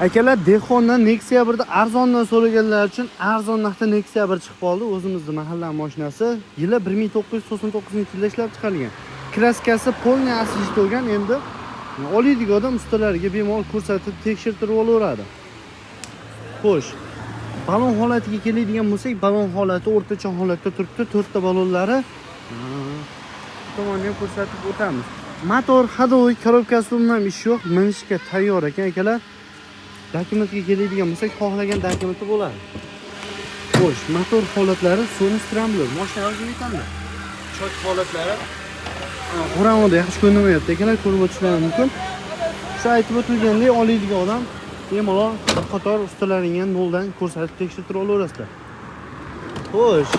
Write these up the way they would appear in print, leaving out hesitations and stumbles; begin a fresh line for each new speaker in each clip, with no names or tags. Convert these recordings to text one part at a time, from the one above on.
Akalar, Dehqondan Nexia 1 da arzondan so'raganlar uchun arzon narxda Nexia 1 chiqib qoldi. O'zimizning mahalla mashinasi. Yili 1999-yilda ishlab chiqarilgan. Kraskasi polniy aslijtogan. Endi oladigan odam ustalarga bemalol ko'rsatib tekshirtirib olaveradi. Xo'sh, balon holatiga keladigan bo'lsak, balon holati o'rtacha holatda turibdi. 4 ta balonlari tomonga ko'rsatib o'tamiz. Motor hadovoy, korobkasi umuman ish yo'q, minishga tayyor ekan akalar. Dokumentga keladigan bo'lsak, xohlagan dokumenti bo'ladi. Xo'sh, motor holatlari so'nishtiramlar. Mashina o'zini aytadi. Chok holatlari qorong'ida yaxshi ko'rinmayapti akalar, ko'rib o'tishingiz mumkin. Shu aytib o'tilgandek, oladigan odam bemalol qator ustalaringga noldan ko'rsatib tekshirtirib olaverasizlar. Xo'sh,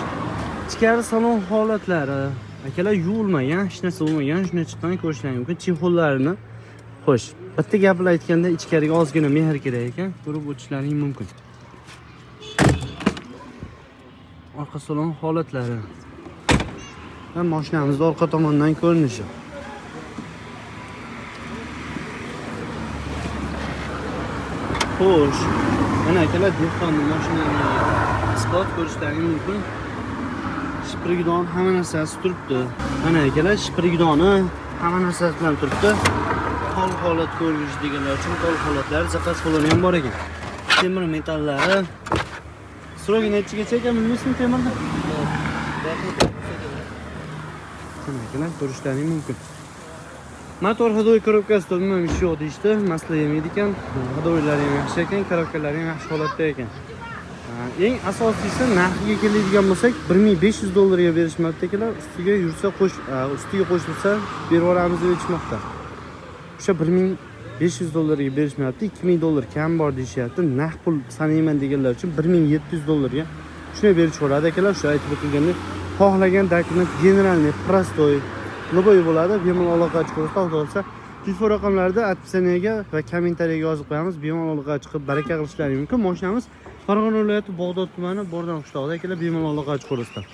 ichkari salon holatlari akalar yuvilmagan, hech narsa bo'lmagan, shuni chiqqan ko'rishingiz mumkin. Chexollarini. Xo'sh, bitta gap bilan aytganda ichkariga ozgina mehr kerak ekan, ko'rib o'tishlaring mumkin. Orqa salon holatlari. Va mashinamizning orqa tomonidan ko'rinishi. Xo'sh, mana akalar, Dehqonning mashinalarini isbot ko'rishlaring mumkin. Shipirgidon hamma narsasi turibdi. Mana akalar, shipirgidoni hamma narsasi bilan turibdi. Tol holat ko'rish deganlar uchun tol holatlari zapas qo'lini ham bor ekan. Temir metallari. Srogi nechigacha ekan bilmaysizmi temirda? Mana ko'rishlaring mumkin. Motor hadovoy korobkasida umuman ish yo'q deyishdi. Masla yemaydi ekan. Hadovoylari ham yaxshi ekan, korobkalari ham yaxshi holatda ekan. Eng asosiysi narxiga keladigan bo'lsak, $1500 berishmoqda ekanlar. Ustiga yursa ustiga qo'shilsa berib yuboramiz deb aytishmoqda. O'sha $1500 ga berishmayapti, $2000 kam bor deyishyapti. Naq pul sanayman deganlar uchun $1700 ga shuni berib yuboradi akalar. Shu aytib o'tilganda xohlagan dokument generalniy, prostoy, любой bo'ladi. Bemalol aloqa chiqib olsa, telefon raqamlarida opsiyaga va kommentariyaga yozib qo'yamiz. Bemalol aloqa chiqib baraka qilishlaring mumkin. Mashinamiz Farg'ona viloyati Bog'dod tumani Bordan qishlog'ida akalar, bemalol aloqa chiqib olasizlar.